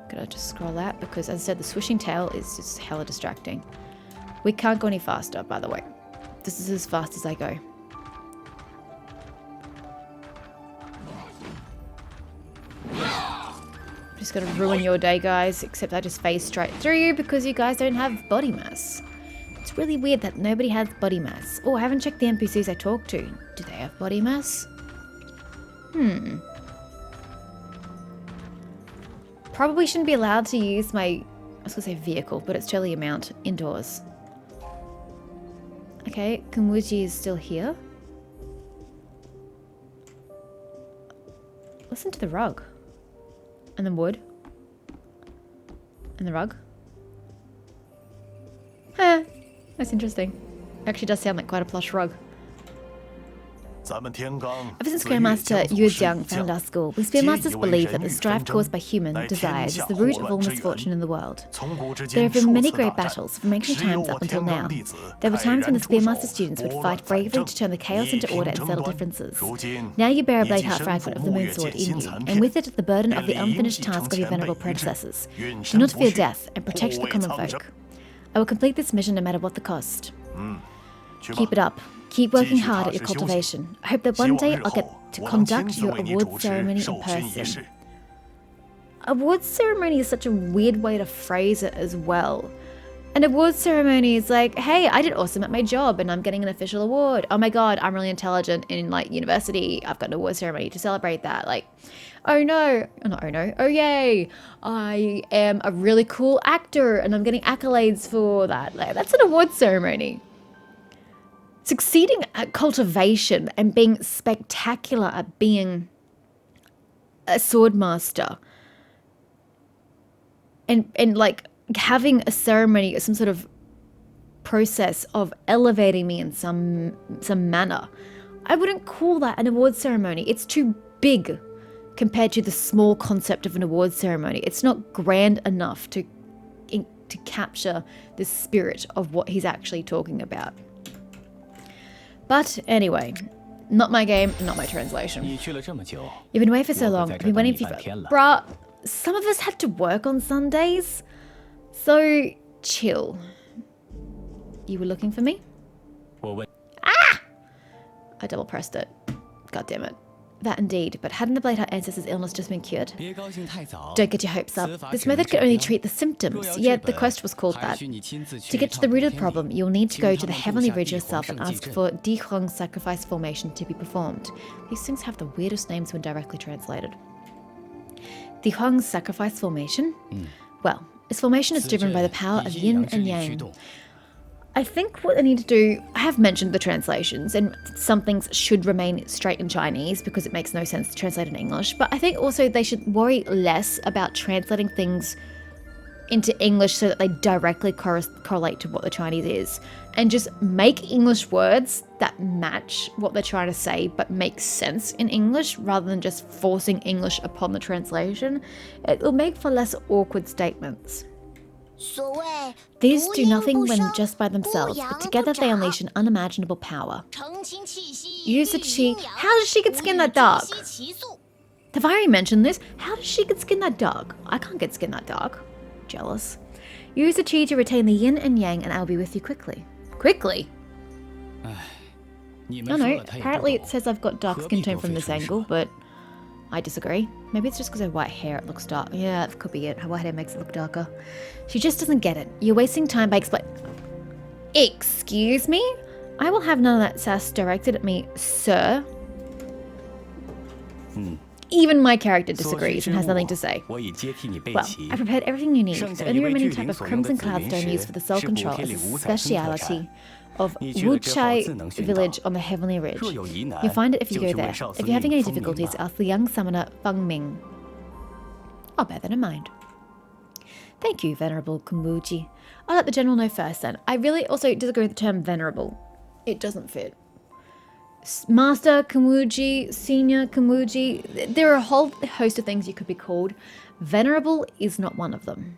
Gotta just scroll out because, as I said, the swishing tail is just hella distracting. We can't go any faster, by the way. This is as fast as I go. Just gonna ruin your day, guys, except I just phased straight through you because you guys don't have body mass. It's really weird that nobody has body mass. Oh, I haven't checked the NPCs I talked to. Do they have body mass? Probably shouldn't be allowed to use my, I was gonna say vehicle, but it's totally a mount indoors. Okay, Kumuji is still here. Listen to the rug. And the wood. And the rug. Huh. That's interesting. Actually does sound like quite a plush rug. Ever since Grandmaster Yu Jiang founded our school, we Spearmasters believe that the strife caused by human desires is the root of all misfortune in the world. There have been many great battles from ancient times up until now. There were times when the Spearmaster students would fight bravely to turn the chaos into order and settle differences. Now you bear a blade heart fragment of the moon sword in you, and with it the burden of the unfinished task of your venerable predecessors. Do not fear death, and protect the common folk. I will complete this mission no matter what the cost. Keep it up. Keep working hard at your cultivation. I hope that one day I'll get to conduct your award ceremony in person. Award ceremony is such a weird way to phrase it as well. An award ceremony is like, hey, I did awesome at my job and I'm getting an official award. Oh my god, I'm really intelligent in like university. I've got an award ceremony to celebrate that. Like, oh no, not oh no, oh yay, I am a really cool actor and I'm getting accolades for that. Like, that's an award ceremony. Succeeding at cultivation and being spectacular at being a sword master and like having a ceremony, some sort of process of elevating me in some manner. I wouldn't call that an award ceremony. It's too big compared to the small concept of an award ceremony. It's not grand enough to capture the spirit of what he's actually talking about. But anyway, not my game, not my translation. You've been away for so long. I've been waiting for you. Bruh, some of us had to work on Sundays. So chill. You were looking for me? Ah! I double pressed it. God damn it. That indeed, but hadn't the Blade Heart ancestor's illness just been cured? Don't get your hopes up. This method can only treat the symptoms, yet the quest was called that. To get to the root of the problem, you'll need to go to the Heavenly Ridge yourself and ask for Di Huang's sacrifice formation to be performed. These things have the weirdest names when directly translated. Di Huang's sacrifice formation? Well, its formation is driven by the power of yin and yang. I think what I need to do, I have mentioned the translations and some things should remain straight in Chinese because it makes no sense to translate in English, but I think also they should worry less about translating things into English so that they directly correlate to what the Chinese is, and just make English words that match what they're trying to say but make sense in English rather than just forcing English upon the translation. It will make for less awkward statements. These do nothing when just by themselves, but together they unleash an unimaginable power. Use the chi. How does she get skin that dark? Have I already mentioned this? How does she get skin that dark? I can't get skin that dark. Jealous. Use the chi to retain the yin and yang and I'll be with you quickly. Quickly? Oh no, apparently it says I've got dark skin tone from this angle, but I disagree. Maybe it's just because I have white hair it looks dark. Yeah, that could be it. Her white hair makes it look darker. She just doesn't get it. You're wasting time by Excuse me? I will have none of that sass directed at me, sir. Even my character disagrees and has nothing to say. Well, I prepared everything you need. The only remaining type of crimson cloudstone used for the soul control is a speciality of wuxia village on the Heavenly Ridge. You'll find it if you go there. If you're having any difficulties, ask the young summoner Feng Ming. I'll bear that in mind. Thank you, Venerable Kumuji. I'll let the general know first then. I really also disagree with the term venerable. It doesn't fit. Master Kumuji, Senior Kumuji, there are a whole host of things you could be called. Venerable is not one of them.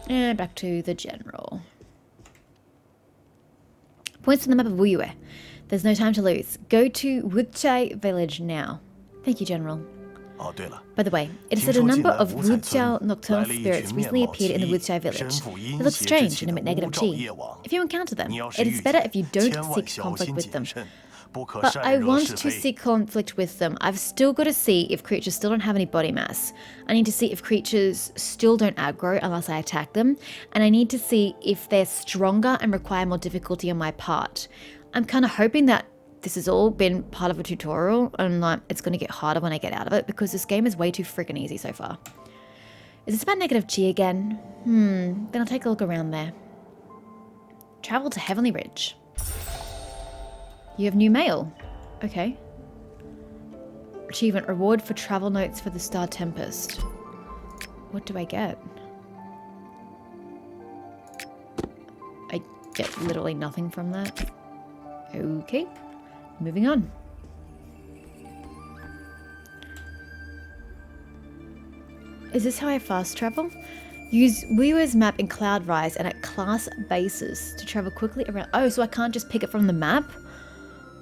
And back to the general. Points on the map of Wuyue. There's no time to lose. Go to wuxia village now. Thank you, General. By the way, it is said a number of wuxia nocturnal spirits recently appeared in the wuxia village. They look strange and emit negative chi. If you encounter them, it is better if you don't seek conflict with them. But I want to seek conflict with them. I've still got to see if creatures still don't have any body mass. I need to see if creatures still don't aggro unless I attack them. And I need to see if they're stronger and require more difficulty on my part. I'm kind of hoping that this has all been part of a tutorial and like it's going to get harder when I get out of it because this game is way too freaking easy so far. Is this about negative chi again? Then I'll take a look around there. Travel to Heavenly Ridge. You have new mail. Okay. Achievement. Reward for travel notes for the Star Tempest. What do I get? I get literally nothing from that. Okay. Moving on. Is this how I fast travel? Use Weaver's map in Cloud Rise and at class bases to travel quickly around. Oh, so I can't just pick it from the map?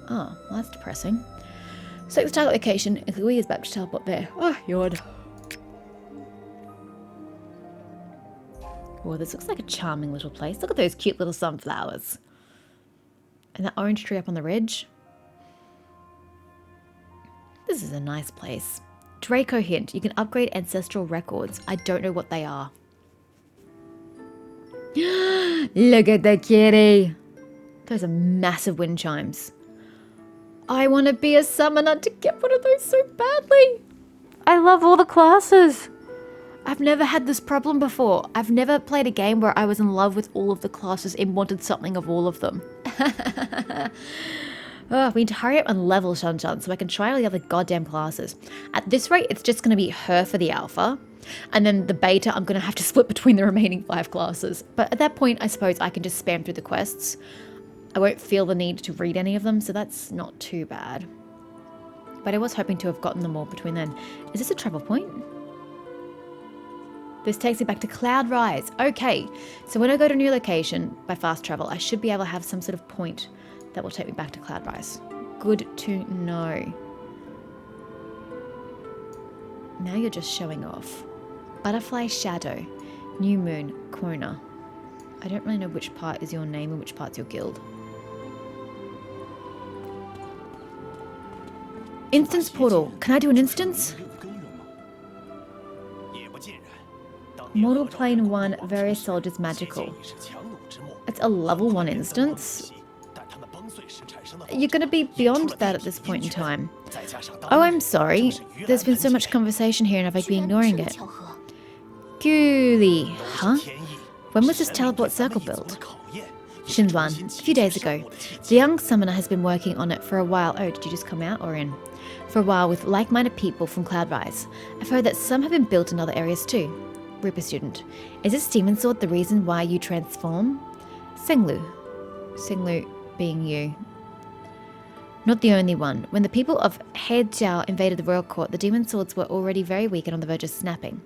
Oh, well, that's depressing. Select the target location and click Weaver's map to teleport there. Oh, yawn. Oh, this looks like a charming little place. Look at those cute little sunflowers. And that orange tree up on the ridge. This is a nice place. Draco hint. You can upgrade ancestral records. I don't know what they are. Look at the kitty. Those are massive wind chimes. I want to be a summoner to get one of those so badly. I love all the classes. I've never had this problem before. I've never played a game where I was in love with all of the classes and wanted something of all of them. Oh, we need to hurry up and level Shan-Shan so I can try all the other goddamn classes. At this rate, it's just going to be her for the alpha. And then the beta, I'm going to have to split between the remaining 5 classes. But at that point, I suppose I can just spam through the quests. I won't feel the need to read any of them, so that's not too bad. But I was hoping to have gotten them all between then. Is this a travel point? This takes me back to Cloud Rise. Okay, so when I go to a new location by fast travel, I should be able to have some sort of point that will take me back to Cloud Rise. Good to know. Now you're just showing off. Butterfly Shadow, New Moon, Kona. I don't really know which part is your name and which part's your guild. Instance portal. Can I do an instance? Mortal Plane 1, various soldiers magical. It's a level 1 instance. You're going to be beyond that at this point in time. Oh, I'm sorry. There's been so much conversation here and I've been ignoring it. Guli, huh? When was this teleport circle built? Shinzwan, a few days ago. The young summoner has been working on it for a while. Oh, did you just come out or in? For a while with like-minded people from Cloud Rise. I've heard that some have been built in other areas too. Rupa student. Is this demon sword the reason why you transform? Senglu. Senglu being you. Not the only one. When the people of Hejiao invaded the royal court, the demon swords were already very weak and on the verge of snapping.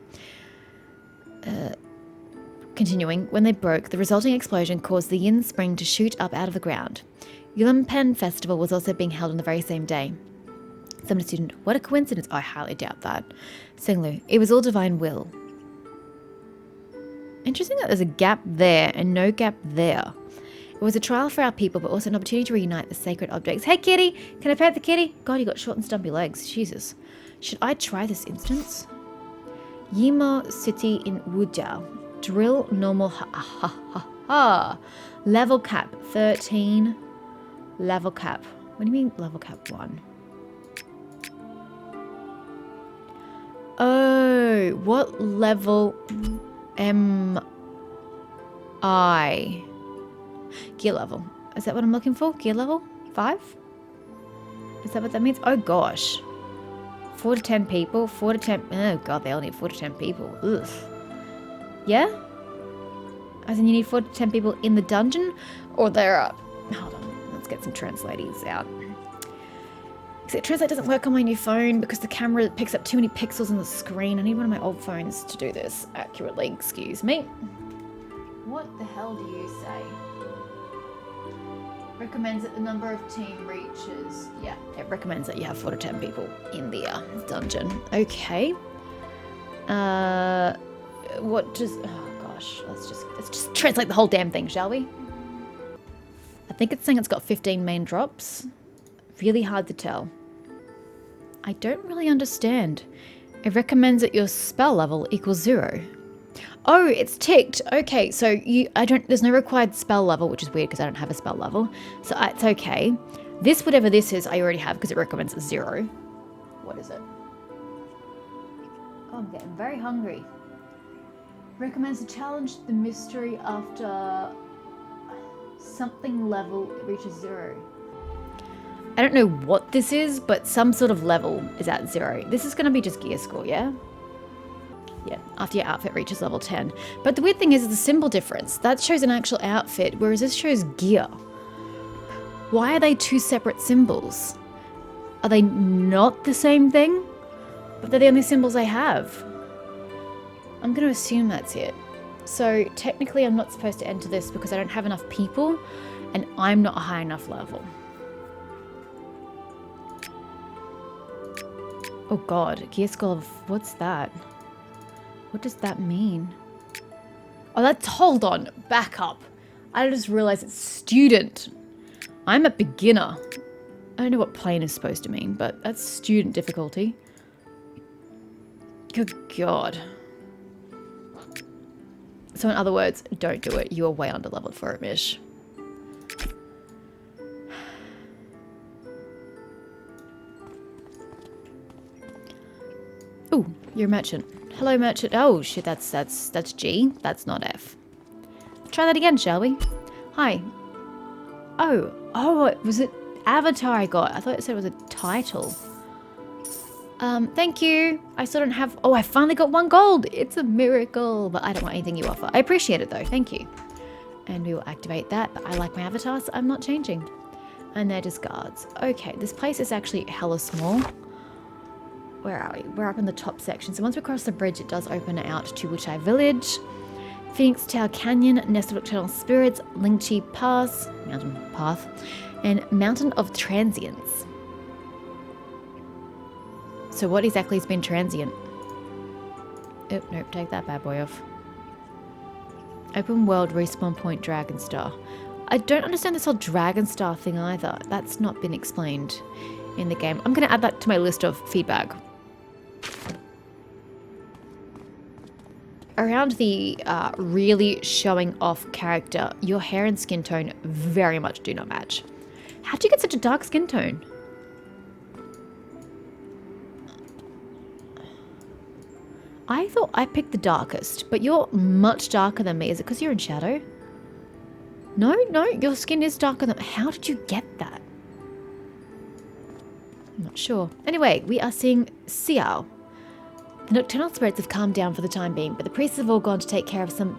Continuing, when they broke, the resulting explosion caused the yin spring to shoot up out of the ground. Yulimpen Festival was also being held on the very same day. Summoner student, what a coincidence. I highly doubt that. Senglu, it was all divine will. Interesting that there's a gap there and no gap there. It was a trial for our people, but also an opportunity to reunite the sacred objects. Hey, kitty! Can I pet the kitty? God, you got short and stumpy legs. Jesus. Should I try this instance? Yimo City in Wujiao. Drill normal level cap 13. Level cap. What do you mean level cap 1? Oh, what level am I? Gear level. Is that what I'm looking for? Gear level? 5? Is that what that means? Oh gosh. 4 to 10 people. 4 to 10. Oh god, they only need 4 to 10 people. Ugh. Yeah? As in you need 4 to 10 people in the dungeon? Or they're up. Hold on. Let's get some translators out. Except Translate doesn't work on my new phone because the camera picks up too many pixels on the screen. I need one of my old phones to do this accurately. Excuse me. What the hell do you say? Recommends that the number of team reaches. Yeah, it recommends that you have 4 to 10 people in the dungeon. Okay. What does? Oh gosh, let's just translate the whole damn thing, shall we? I think it's saying it's got 15 main drops. Really hard to tell. I don't really understand. It recommends that your spell level equals 0. Oh, it's ticked. Okay, so there's no required spell level, which is weird because I don't have a spell level. So it's okay. This, whatever this is, I already have because it recommends 0. What is it? Oh, I'm getting very hungry. Recommends to challenge the mystery after something level reaches 0. I don't know what this is, but some sort of level is at 0. This is going to be just gear score, yeah? Yeah, after your outfit reaches level 10. But the weird thing is the symbol difference. That shows an actual outfit, whereas this shows gear. Why are they 2 separate symbols? Are they not the same thing? But they're the only symbols I have. I'm going to assume that's it. So technically I'm not supposed to enter this because I don't have enough people and I'm not a high enough level. Oh god, gear score of, what's that? What does that mean? Oh, hold on, back up. I just realized it's student. I'm a beginner. I don't know what plane is supposed to mean, but that's student difficulty. Good god. So in other words, don't do it. You are way under leveled for it, Mish. Ooh, you're a merchant. Hello, merchant. Oh shit, that's G. That's not F. Try that again, shall we? Hi. Oh, was it avatar I got? I thought it said it was a title. Thank you. I still don't have... Oh, I finally got 1 gold. It's a miracle, but I don't want anything you offer. I appreciate it though. Thank you. And we will activate that, but I like my avatar, so I'm not changing. And they're just guards. Okay, this place is actually hella small. Where are we? We're up in the top section. So once we cross the bridge, it does open out to Wuxia Village, Phoenix Tower Canyon, Nest of Nocturnal Spirits, Lingqi Pass, Mountain Path, and Mountain of Transients. So what exactly has been transient? Oh, nope, take that bad boy off. Open world respawn point Dragon Star. I don't understand this whole Dragon Star thing either. That's not been explained in the game. I'm going to add that to my list of feedback. Around the really showing off character, your hair and skin tone very much do not match. How'd you get such a dark skin tone? I thought I picked the darkest, but you're much darker than me. Is it because you're in shadow? No, your skin is darker than... How did you get that? I'm not sure. Anyway, we are seeing Xiao. The nocturnal spirits have calmed down for the time being, but the priests have all gone to take care of some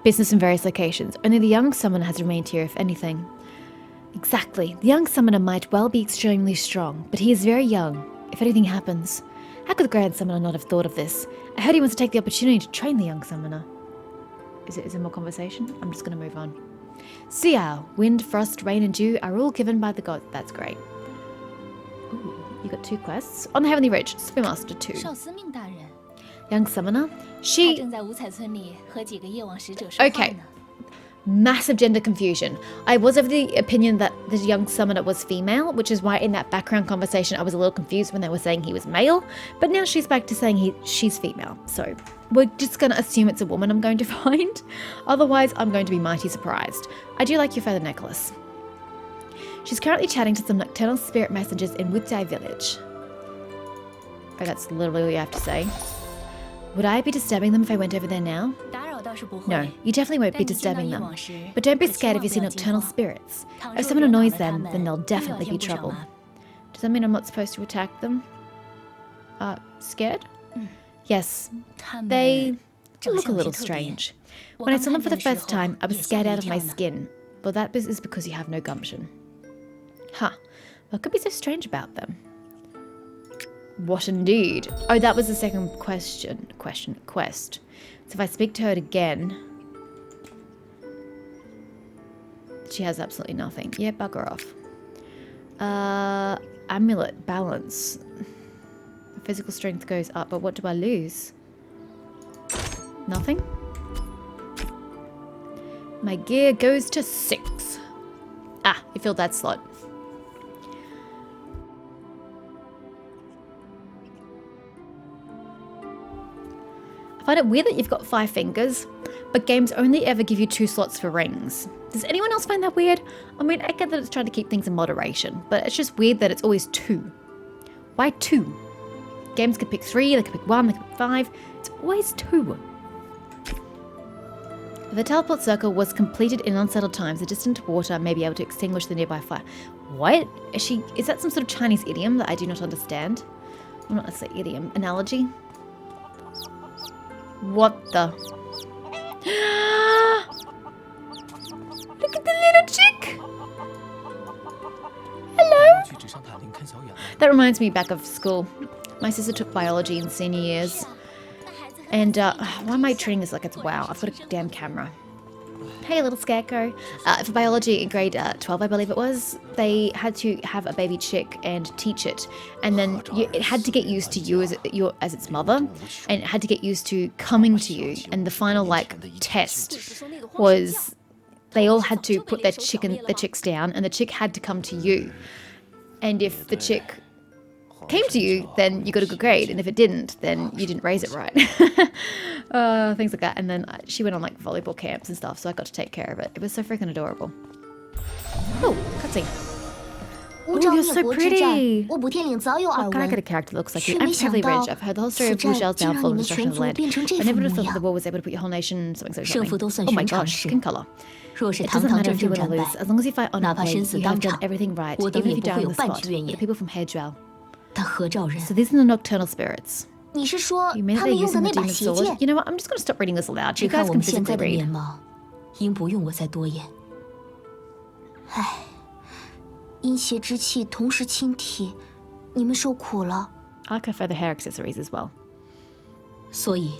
business in various locations. Only the young summoner has remained here, if anything. Exactly. The young summoner might well be extremely strong, but he is very young. If anything happens... How could the Grand Summoner not have thought of this? I heard he wants to take the opportunity to train the young summoner. Is there more conversation? I'm just going to move on. Xiao, wind, frost, rain, and dew are all given by the gods. That's great. Ooh, you got 2 quests. On the Heavenly Ridge, Spinmaster 2. Young summoner, she... Okay. Massive gender confusion. I was of the opinion that the young summoner was female, which is why in that background conversation I was a little confused when they were saying he was male, but now she's back to saying she's female. So we're just going to assume it's a woman I'm going to find. Otherwise, I'm going to be mighty surprised. I do like your feather necklace. She's currently chatting to some nocturnal spirit messengers in Wuxia Village. Oh, that's literally all you have to say. Would I be disturbing them if I went over there now? No, you definitely won't be disturbing them. But don't be scared if you see nocturnal spirits. If someone annoys them, then there'll definitely be trouble. Does that mean I'm not supposed to attack them? Scared? Yes. They look a little strange. When I saw them for the first time, I was scared out of my skin. But that is because you have no gumption. Huh. What could be so strange about them? What indeed? Oh, that was the second quest. So if I speak to her again... Did she has absolutely nothing. Yeah, bugger off. Amulet, balance. Physical strength goes up, but what do I lose? Nothing? My gear goes to 6. Ah, you filled that slot. I find it weird that you've got 5 fingers, but games only ever give you 2 slots for rings. Does anyone else find that weird? I mean, I get that it's trying to keep things in moderation, but it's just weird that it's always 2. Why 2? Games could pick 3, they could pick 1, they could pick 5. It's always 2. If the teleport circle was completed in unsettled times, the distant water may be able to extinguish the nearby fire. What? Is that some sort of Chinese idiom that I do not understand? Well, not necessarily idiom. Analogy? What the? Look at the little chick! Hello? That reminds me back of school. My sister took biology in senior years. And why am I treating this like it's wow? I've got a damn camera. Hey, little scarecrow. For biology in grade 12, I believe it was, they had to have a baby chick and teach it. And then it had to get used to you as its mother. And it had to get used to coming to you. And the final, test was they all had to put their chicks down. And the chick had to come to you. And if the chick came to you, then you got a good grade, and if it didn't, then you didn't raise it right. Things like that. And then she went on volleyball camps and stuff, so I got to take care of it. It was so freaking adorable. Oh, cutscene. Oh, you're so pretty. Oh, can I get a character that looks like you? I'm heavily rich. I've heard the whole story of Wu Xiao's downfall and destruction of the land. I never would have thought that the war was able to put your whole nation something. Oh my gosh, skin color. It doesn't matter if you win or lose. As long as you fight honorably, you have done everything right, even if you die on the spot. The people from Hedgewell. So these are the nocturnal spirits. You mean that they're using the demon's sword? You know what? I'm just going to stop reading this aloud. You guys can physically read. I like her feather hair accessories as well. 所以，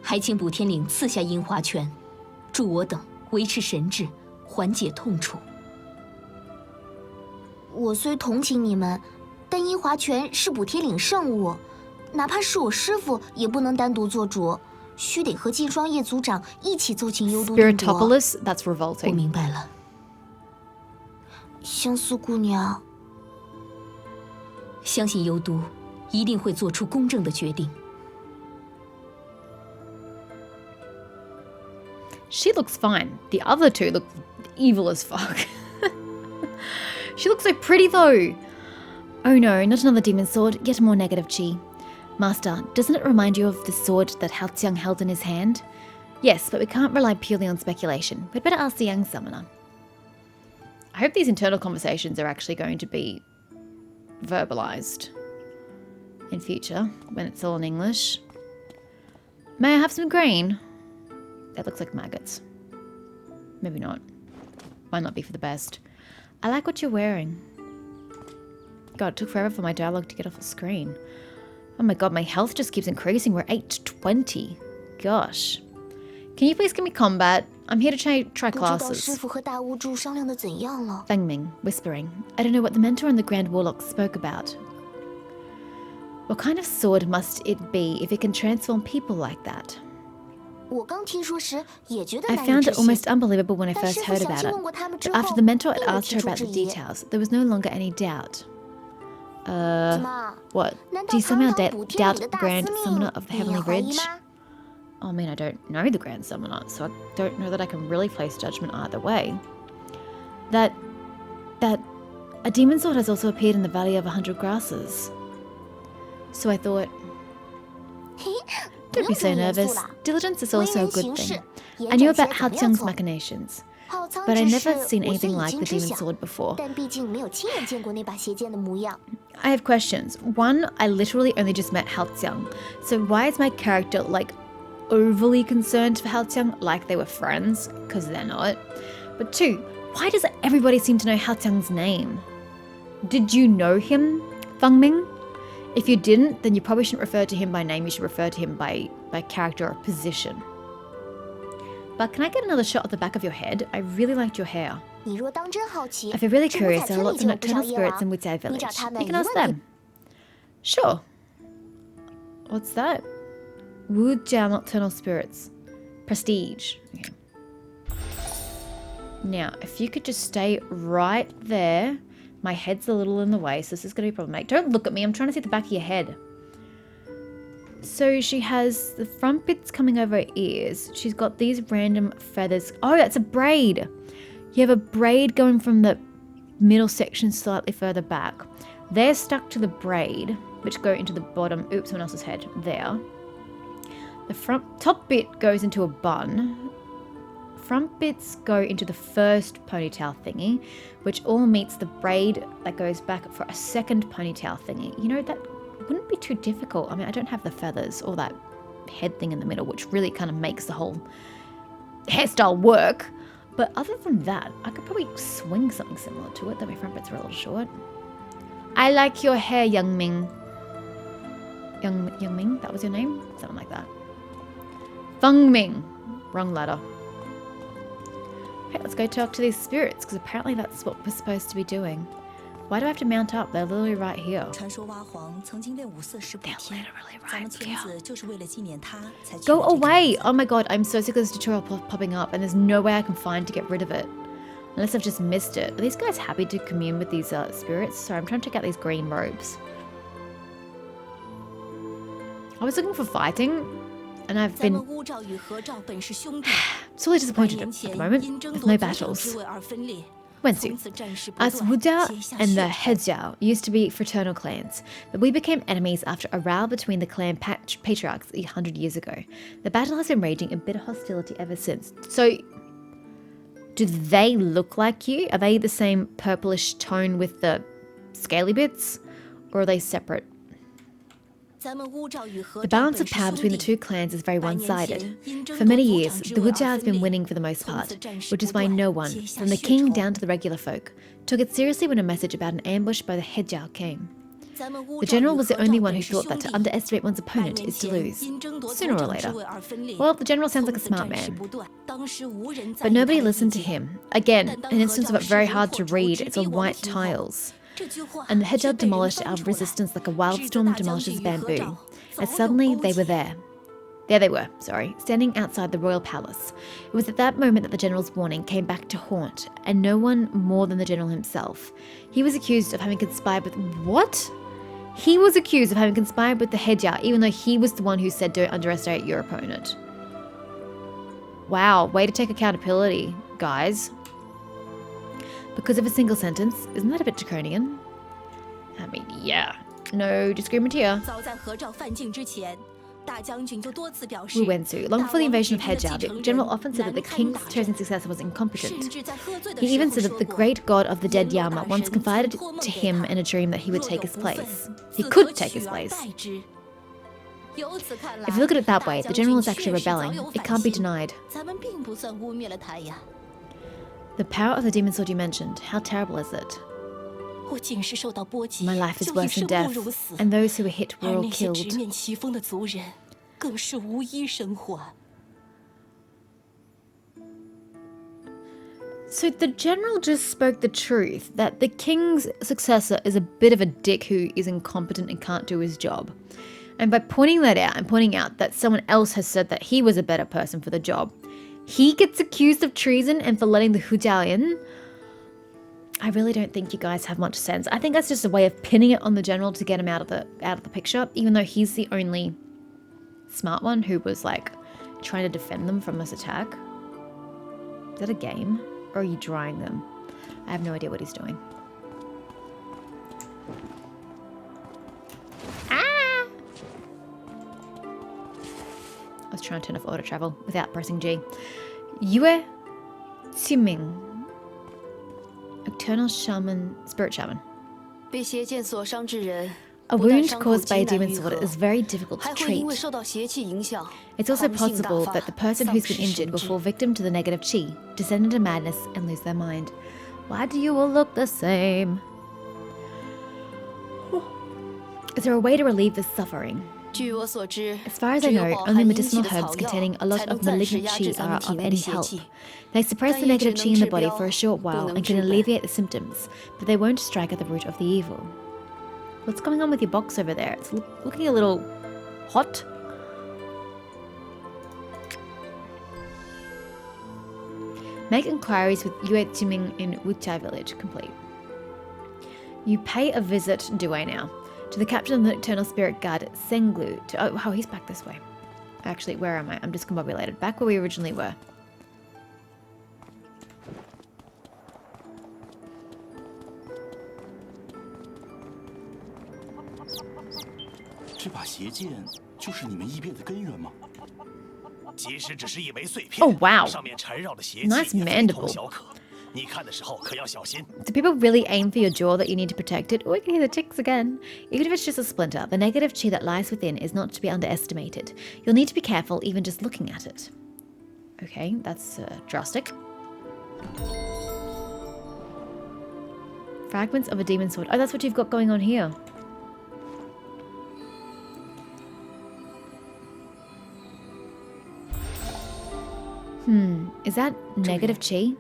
还请补天岭赐下樱花拳，助我等维持神智，缓解痛楚。我虽同情你们。 但樱华拳是补天岭圣物，哪怕是我师父也不能单独做主，须得和晋霜叶族长一起奏请幽都定夺。Spiritopolis, that's revolting. 我明白了。相思姑娘，相信幽都一定会做出公正的决定。She looks fine. The other two look evil as fuck. She looks so pretty though. Oh no, not another demon sword, yet more negative chi. Master, doesn't it remind you of the sword that Hao Xiang held in his hand? Yes, but we can't rely purely on speculation. We'd better ask the young summoner. I hope these internal conversations are actually going to be verbalized in future, when it's all in English. May I have some grain? That looks like maggots. Maybe not. Might not be for the best. I like what you're wearing. God, it took forever for my dialogue to get off the screen. Oh my god, my health just keeps increasing. We're 820. Gosh. Can you please give me combat? I'm here to try classes. Bang Ming, whispering. I don't know what the mentor and the Grand Warlock spoke about. What kind of sword must it be if it can transform people like that? I found it almost unbelievable when I first heard about it. But after the mentor had asked her about the details, there was no longer any doubt. What? Do you somehow doubt the Grand Summoner of the Heavenly Ridge? I mean, I don't know the Grand Summoner, so I don't know that I can really place judgment either way. That a demon sword has also appeared in the Valley of 100 Grasses. So I thought, don't be so nervous. Diligence is also a good thing. I knew about Hao Xiang's machinations. But I never seen anything like the demon sword before. I have questions. One, I literally only just met Hao Xiang. So why is my character overly concerned for Hao Xiang like they were friends? Because they're not. But 2, why does everybody seem to know Hao Xiang's name? Did you know him, Feng Ming? If you didn't, then you probably shouldn't refer to him by name. You should refer to him by character or position. But can I get another shot of the back of your head? I really liked your hair. I feel really curious. There are lots of nocturnal spirits in Wuxia village. You can ask them. Sure. What's that? Wuxia nocturnal spirits. Prestige. Okay. Now, if you could just stay right there. My head's a little in the way, so this is going to be problematic. Don't look at me. I'm trying to see the back of your head. So she has the front bits coming over her ears. She's got these random feathers. Oh, that's a braid. You have a braid going from the middle section slightly further back. They're stuck to the braid, which go into the bottom. Oops, someone else's head. There. The top bit goes into a bun. Front bits go into the first ponytail thingy, which all meets the braid that goes back for a second ponytail thingy. You know, that wouldn't be too difficult. I mean, I don't have the feathers or that head thing in the middle, which really kind of makes the whole hairstyle work. But other than that, I could probably swing something similar to it, though my front bits are a little short. I like your hair, Young Ming. Young Ming, that was your name? Something like that. Feng Ming. Wrong letter. Okay, let's go talk to these spirits, because apparently that's what we're supposed to be doing. Why do I have to mount up? They're literally right here. They're literally right here. Go away! Oh my god, I'm so sick of this tutorial popping up, and there's no way I can find to get rid of it. Unless I've just missed it. Are these guys happy to commune with these spirits? Sorry, I'm trying to check out these green robes. I was looking for fighting, and I've been sorely disappointed at the moment with no battles. Wensu. Us Wuxia and the Hejiao used to be fraternal clans, but we became enemies after a row between the clan patriarchs 100 years ago. The battle has been raging in bitter hostility ever since. So, do they look like you? Are they the same purplish tone with the scaly bits? Or are they separate? The balance of power between the two clans is very one-sided. For many years, the Wuxia has been winning for the most part, which is why no one, from the king down to the regular folk, took it seriously when a message about an ambush by the Hejiao came. The general was the only one who thought that to underestimate one's opponent is to lose, sooner or later. Well, the general sounds like a smart man. But nobody listened to him. Again, an instance of it very hard to read. It's on white tiles. And the Hejiao demolished our resistance like a wildstorm demolishes bamboo. And suddenly, they were there. There they were, standing outside the royal palace. It was at that moment that the general's warning came back to haunt, and no one more than the general himself. He was accused of having conspired with... What? He was accused of having conspired with the Hejiao, even though he was the one who said don't underestimate your opponent. Wow, way to take accountability, guys. Because of a single sentence, isn't that a bit draconian? I mean, yeah. No disagreement here. Wu Wensu, long before the invasion of Hejiao, the general often said that the king's chosen successor was incompetent. He even said that the great god of the dead Yama once confided to him in a dream that he would take his place. He could take his place. If you look at it that way, the general is actually rebelling. It can't be denied. The power of the demon sword you mentioned, how terrible is it? My life is worse than death, and those who were hit were all killed. So the general just spoke the truth, that the king's successor is a bit of a dick who is incompetent and can't do his job. And by pointing that out and pointing out that someone else has said that he was a better person for the job, he gets accused of treason and for letting the Hejiao in. I really don't think you guys have much sense. I think that's just a way of pinning it on the general to get him out of the picture, even though he's the only smart one who was like trying to defend them from this attack. Is that a game? Or are you drying them? I have no idea what he's doing. Ah! I was trying to turn off auto travel without pressing G. Yue Qiming. Nocturnal shaman, spirit shaman. A wound caused by a demon sword is very difficult to treat. It's also possible that the person who's been injured will fall victim to the negative chi, descend into madness, and lose their mind. Why do you all look the same? Is there a way to relieve this suffering? As far as I know, only medicinal herbs containing a lot of malignant qi are of any help. They suppress the negative qi in the body for a short while and can alleviate the symptoms, but they won't strike at the root of the evil. What's going on with your box over there? It's looking a little hot. Make inquiries with Yue Jiming in Wuxia village. Complete. You pay a visit, do I now, to the captain of the Nocturnal Spirit Guard, Senglu. Oh, he's back this way. Actually, where am I? I'm discombobulated. Back where we originally were. Oh wow. Nice mandible. Do people really aim for your jaw that you need to protect it? Oh, I can hear the ticks again. Even if it's just a splinter, the negative qi that lies within is not to be underestimated. You'll need to be careful even just looking at it. Okay, that's drastic. Fragments of a demon sword. Oh, that's what you've got going on here. Is that negative qi?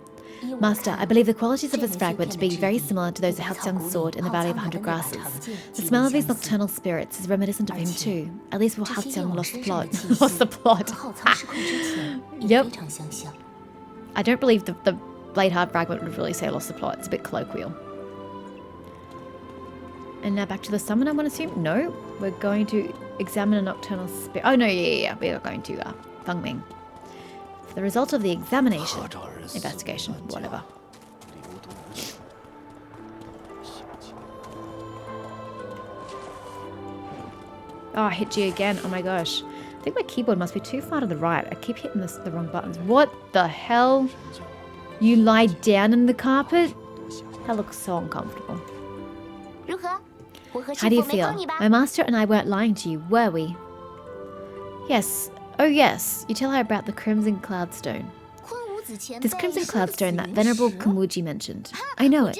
Master, I believe the qualities of this fragment to be very similar to those of Haoxiang's sword in the Valley of 100 Grasses. The smell of these nocturnal spirits is reminiscent of him too. At least before Haoxiang lost the plot. Lost the plot. Yep. I don't believe the blade hard fragment would really say lost the plot. It's a bit colloquial. And now back to the summon, I want to assume? No, we're going to examine a nocturnal spirit. Oh no, yeah. We are going to Fengming. For the result of the examination, investigation, whatever. Oh, I hit G again. Oh my gosh. I think my keyboard must be too far to the right. I keep hitting the wrong buttons. What the hell? You lie down in the carpet? That looks so uncomfortable. How do you feel? My master and I weren't lying to you, were we? Yes. Oh yes, you tell her about the Crimson Cloudstone. This Crimson Cloudstone that Venerable Kumuji mentioned. I know it.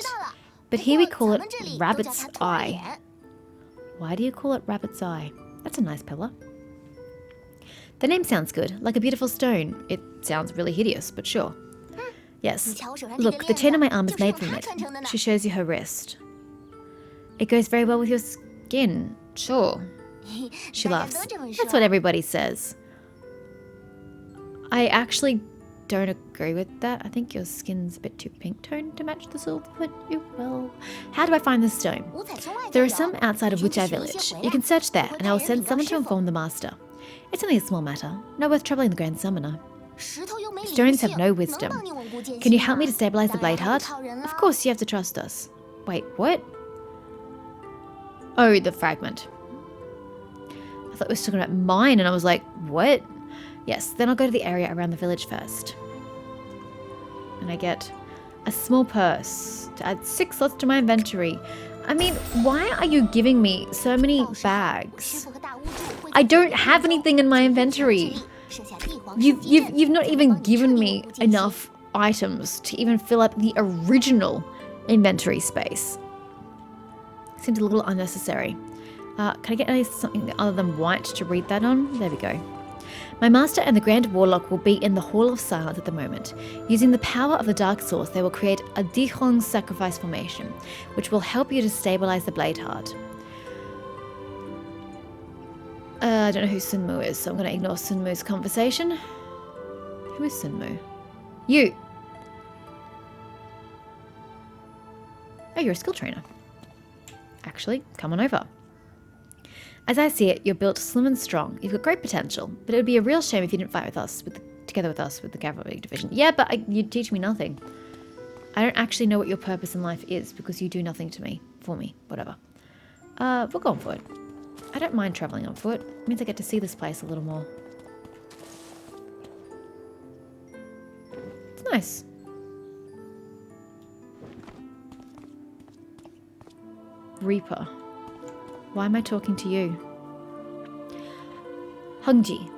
But here we call it Rabbit's Eye. Why do you call it Rabbit's Eye? That's a nice pillar. The name sounds good, like a beautiful stone. It sounds really hideous, but sure. Yes. Look, the chain on my arm is made from it. She shows you her wrist. It goes very well with your skin. Sure. She laughs. That's what everybody says. I actually don't agree with that. I think your skin's a bit too pink toned to match the silver, but you will. How do I find this stone? There are some outside of Wuxia village. You can search there, and I will send someone to inform the master. It's only a small matter, not worth troubling the Grand Summoner. Stones have no wisdom. Can you help me to stabilize the blade heart? Of course, you have to trust us. Wait, what? Oh, the fragment. I thought we were talking about mine, and I was like, what? Yes, then I'll go to the area around the village first. And I get a small purse to add 6 slots to my inventory. I mean, why are you giving me so many bags? I don't have anything in my inventory. You've not even given me enough items to even fill up the original inventory space. Seems a little unnecessary. Can I get something other than white to read that on? There we go. My master and the Grand Warlock will be in the Hall of Silence at the moment. Using the power of the Dark Source, they will create a Dihong sacrifice formation, which will help you to stabilize the blade heart. I don't know who Sunmu is, so I'm going to ignore Sunmu's conversation. Who is Sunmu? You! Oh, you're a skill trainer. Actually, come on over. As I see it, you're built slim and strong. You've got great potential, but it would be a real shame if you didn't fight with us, together with us, with the Cavalry Division. Yeah, but you teach me nothing. I don't actually know what your purpose in life is because you do nothing to me, for me, whatever. We'll go on foot. I don't mind traveling on foot. It means I get to see this place a little more. It's nice. Reaper. Why am I talking to you? Hongji.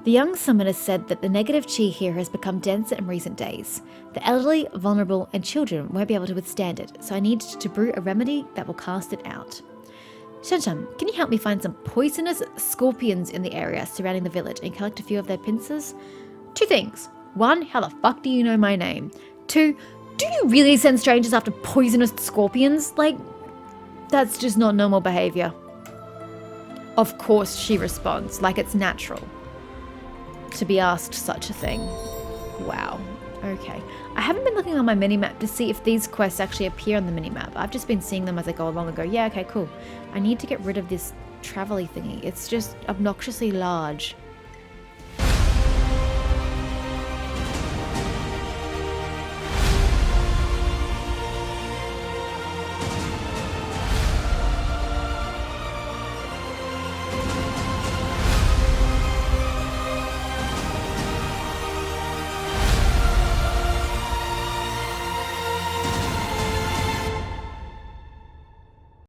The young summoner said that the negative qi here has become denser in recent days. The elderly, vulnerable, and children won't be able to withstand it, so I need to brew a remedy that will cast it out. Shanshan, can you help me find some poisonous scorpions in the area surrounding the village and collect a few of their pincers? 2 things. 1, how the fuck do you know my name? 2, do you really send strangers after poisonous scorpions? Like, that's just not normal behavior. Of course she responds, like it's natural to be asked such a thing. Wow. Okay. I haven't been looking on my minimap to see if these quests actually appear on the minimap. I've just been seeing them as I go along and go, yeah, okay, cool. I need to get rid of this travel-y thingy. It's just obnoxiously large.